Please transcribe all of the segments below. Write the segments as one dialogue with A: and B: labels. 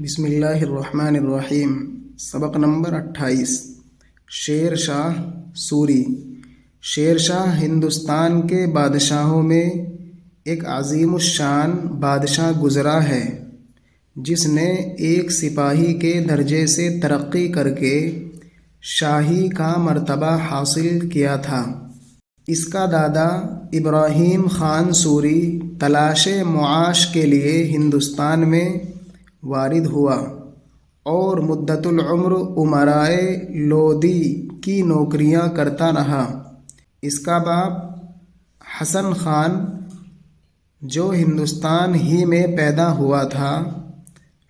A: بسم اللہ الرحمن الرحیم۔ سبق نمبر 28۔ شیر شاہ سوری۔ شیر شاہ ہندوستان کے بادشاہوں میں ایک عظیم الشان بادشاہ گزرا ہے جس نے ایک سپاہی کے درجے سے ترقی کر کے شاہی کا مرتبہ حاصل کیا تھا۔ اس کا دادا ابراہیم خان سوری تلاش معاش کے لیے ہندوستان میں وارد ہوا اور مدت العمر امرائے لودھی کی نوکریاں کرتا رہا۔ اس کا باپ حسن خان جو ہندوستان ہی میں پیدا ہوا تھا،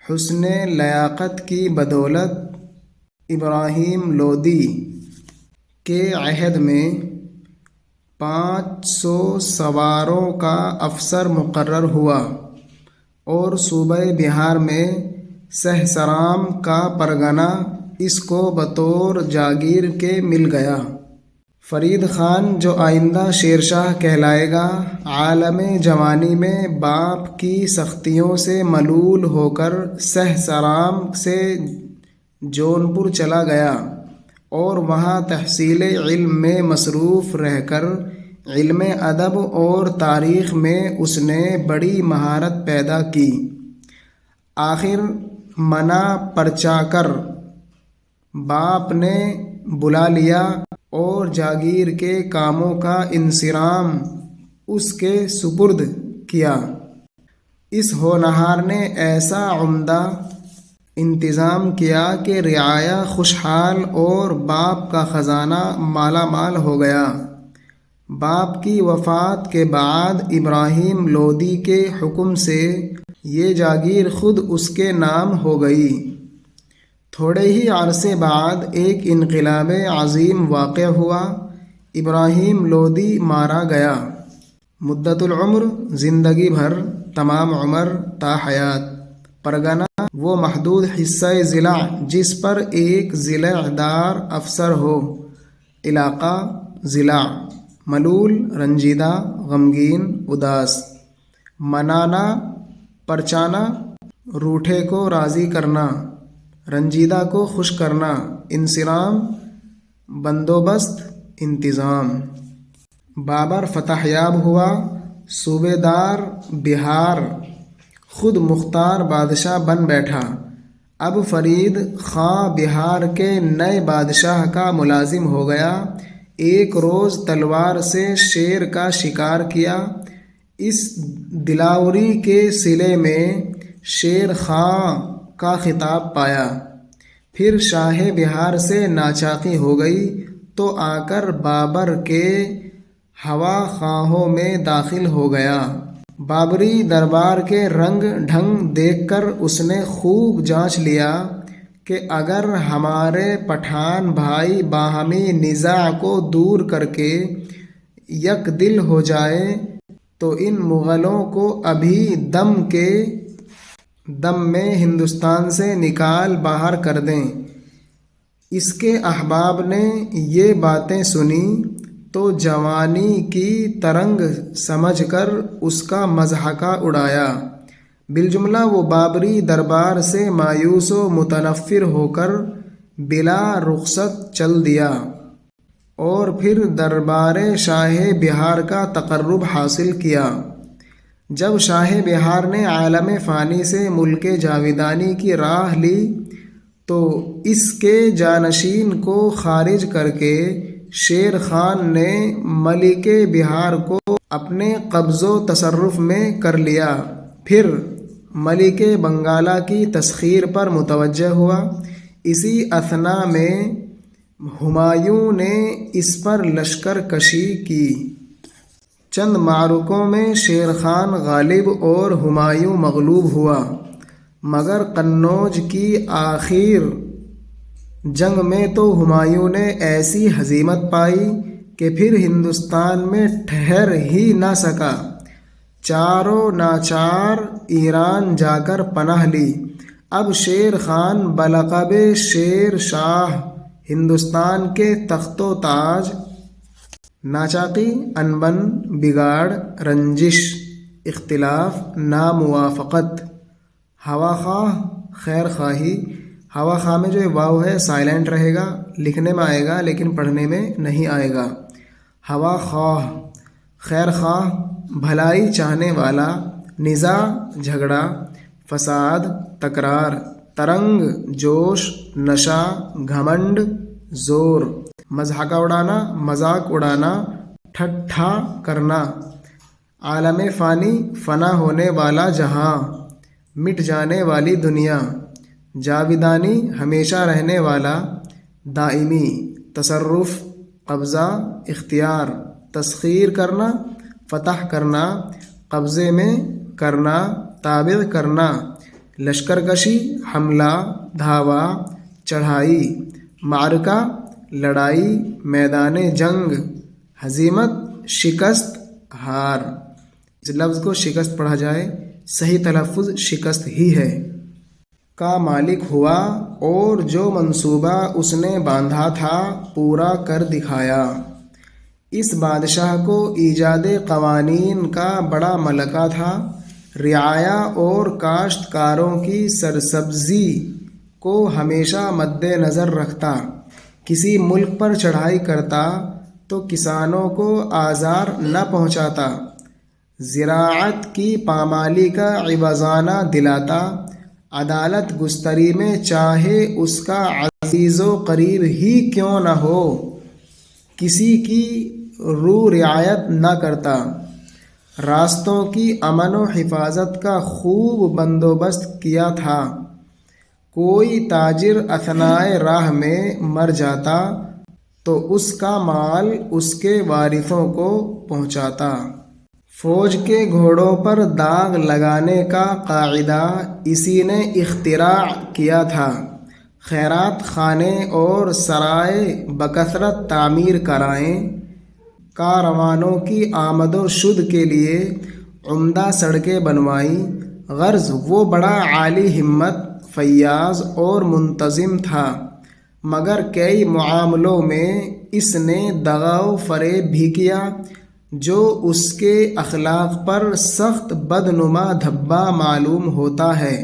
A: حسن لیاقت کی بدولت ابراہیم لودھی کے عہد میں 500 سواروں کا افسر مقرر ہوا اور صوبہ بہار میں سہسرام کا پرگنہ اس کو بطور جاگیر کے مل گیا۔ فرید خان جو آئندہ شیر شاہ کہلائے گا، عالم جوانی میں باپ کی سختیوں سے ملول ہو کر سہسرام سے جونپور چلا گیا اور وہاں تحصیل علم میں مصروف رہ کر علم ادب اور تاریخ میں اس نے بڑی مہارت پیدا کی۔ آخر منا پرچا کر باپ نے بلا لیا اور جاگیر کے کاموں کا انصرام اس کے سپرد کیا۔ اس ہونہار نے ایسا عمدہ انتظام کیا کہ رعایا خوشحال اور باپ کا خزانہ مالا مال ہو گیا۔ باپ کی وفات کے بعد ابراہیم لودھی کے حکم سے یہ جاگیر خود اس کے نام ہو گئی۔ تھوڑے ہی عرصے بعد ایک انقلاب عظیم واقع ہوا۔ ابراہیم لودھی مارا گیا۔ مدت العمر زندگی بھر، تمام عمر تا حیات۔ پرگنہ وہ محدود حصہ ضلع جس پر ایک ضلع دار افسر ہو۔ علاقہ ضلع۔ ملول رنجیدہ، غمگین، اداس۔ منانا پرچانا روٹھے کو راضی کرنا، رنجیدہ کو خوش کرنا۔ انصرام بندوبست، انتظام۔ بابر فتح یاب ہوا، صوبے دار بہار خود مختار بادشاہ بن بیٹھا۔ اب فرید خاں بہار کے نئے بادشاہ کا ملازم ہو گیا۔ ایک روز تلوار سے شیر کا شکار کیا۔ اس دلاوری کے صلے میں شیر خاں کا خطاب پایا۔ پھر شاہ بہار سے ناچاقی ہو گئی تو آ کر بابر کے ہوا خواہوں میں داخل ہو گیا۔ بابری دربار کے رنگ ڈھنگ دیکھ کر اس نے خوب جانچ لیا کہ اگر ہمارے پٹھان بھائی باہمی نزاع کو دور کر کے یک دل ہو جائے تو ان مغلوں کو ابھی دم کے دم میں ہندوستان سے نکال باہر کر دیں۔ اس کے احباب نے یہ باتیں سنی تو جوانی کی ترنگ سمجھ کر اس کا مضحکہ اڑایا۔ بالجملہ وہ بابری دربار سے مایوس و متنفر ہو کر بلا رخصت چل دیا اور پھر دربار شاہ بہار کا تقرب حاصل کیا۔ جب شاہ بہار نے عالم فانی سے ملک جاویدانی کی راہ لی تو اس کے جانشین کو خارج کر کے شیر خان نے ملک بہار کو اپنے قبض و تصرف میں کر لیا۔ پھر ملک بنگالہ کی تسخیر پر متوجہ ہوا۔ اسی اثنا میں ہمایوں نے اس پر لشکر کشی کی۔ چند معرکوں میں شیر خان غالب اور ہمایوں مغلوب ہوا، مگر قنوج کی آخر جنگ میں تو ہمایوں نے ایسی ہزیمت پائی کہ پھر ہندوستان میں ٹھہر ہی نہ سکا۔ چاروں ناچار ایران جا کر پناہ لی۔ اب شیر خان بلقب شیر شاہ ہندوستان کے تخت و تاج۔ ناچاقی، انبن، بگاڑ، رنجش، اختلاف، ناموافقت، ہوا خواہ، خیر خواہی. ہوا خواہ میں جو واو ہے سائلنٹ رہے گا، لکھنے میں آئے گا لیکن پڑھنے میں نہیں آئے گا. ہوا خواہ خیر خواہ، بھلائی چاہنے والا. نزاع جھگڑا. فساد تکرار. ترنگ جوش، نشہ، گھمنڈ زور. مضحکہ اڑانا، مذاق اڑانا، ٹھٹھا کرنا. عالم فانی فنا ہونے والا جہاں، مٹ جانے والی دنیا. جاویدانی ہمیشہ رہنے والا، دائمی. تصرف قبضہ، اختیار. تسخیر کرنا، فتح کرنا، قبضے میں کرنا، تابع کرنا. لشکر کشی، حملہ، دھاوا، چڑھائی. معرکہ لڑائی، میدان جنگ. ہزیمت شکست، ہار. اس لفظ کو شکست پڑھا جائے، صحیح تلفظ شکست ہی ہے. کا مالک ہوا اور جو منصوبہ اس نے باندھا تھا پورا کر دکھایا. اس بادشاہ کو ایجاد قوانین کا بڑا ملکہ تھا. رعایا اور کاشتکاروں کی سرسبزی کو ہمیشہ مد نظر رکھتا. کسی ملک پر چڑھائی کرتا تو کسانوں کو آزار نہ پہنچاتا. زراعت کی پامالی کا عوضانہ دلاتا. عدالت گستری میں چاہے اس کا عزیز و قریب ہی کیوں نہ ہو کسی کی رعایت نہ کرتا. راستوں کی امن و حفاظت کا خوب بندوبست کیا تھا. کوئی تاجر اثنائے راہ میں مر جاتا تو اس کا مال اس کے وارثوں کو پہنچاتا. فوج کے گھوڑوں پر داغ لگانے کا قاعدہ اسی نے اختراع کیا تھا. خیرات خانے اور سرائے بکثرت تعمیر کرائیں. کاروانوں کی آمد و شد کے لیے عمدہ سڑکیں بنوائیں. غرض وہ بڑا عالی ہمت، فیاض اور منتظم تھا، مگر کئی معاملوں میں اس نے دغا و فریب بھی کیا جو اس کے اخلاق پر سخت بدنما دھبا معلوم ہوتا ہے.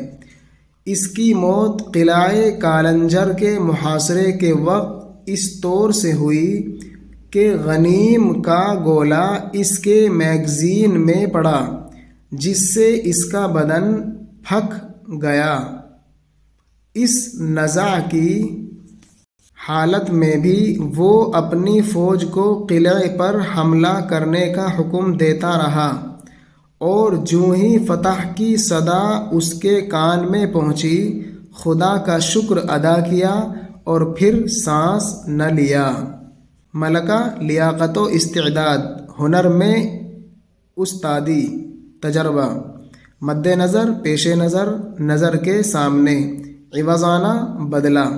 A: اس کی موت قلعہ کالنجر کے محاصرے کے وقت اس طور سے ہوئی کہ غنیم کا گولا اس کے میگزین میں پڑا جس سے اس کا بدن پھک گیا. اس نزاع کی حالت میں بھی وہ اپنی فوج کو قلعے پر حملہ کرنے کا حکم دیتا رہا، اور جوں ہی فتح کی صدا اس کے کان میں پہنچی خدا کا شکر ادا کیا اور پھر سانس نہ لیا. ملکہ لیاقت و استعداد، ہنر میں استادی، تجربہ. مد نظر، پیش نظر، نظر کے سامنے. عوضانہ بدلہ.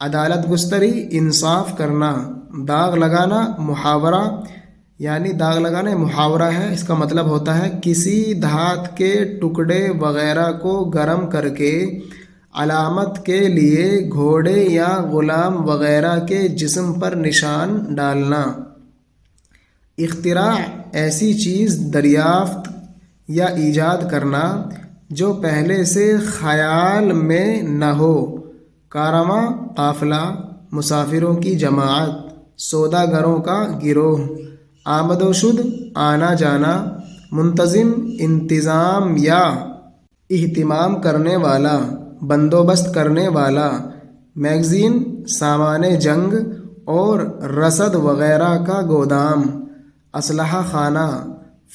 A: عدالت گستری، انصاف کرنا. داغ لگانا، محاورہ، یعنی داغ لگانا محاورہ ہے. اس کا مطلب ہوتا ہے کسی دھات کے ٹکڑے وغیرہ کو گرم کر کے علامت کے لیے گھوڑے یا غلام وغیرہ کے جسم پر نشان ڈالنا. اختراع، ایسی چیز دریافت یا ایجاد کرنا جو پہلے سے خیال میں نہ ہو. کارواں، قافلہ، مسافروں کی جماعت، سوداگروں کا گروہ. آمد و شد، آنا جانا. منتظم، انتظام یا اہتمام کرنے والا، بندوبست کرنے والا. میگزین، سامان جنگ اور رسد وغیرہ کا گودام. اسلحہ خانہ،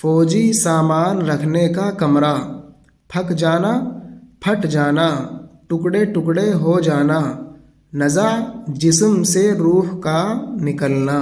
A: فوجی سامان رکھنے کا کمرہ. پھک جانا، پھٹ جانا، ٹکڑے ٹکڑے ہو جانا. نزع، جسم سے روح کا نکلنا.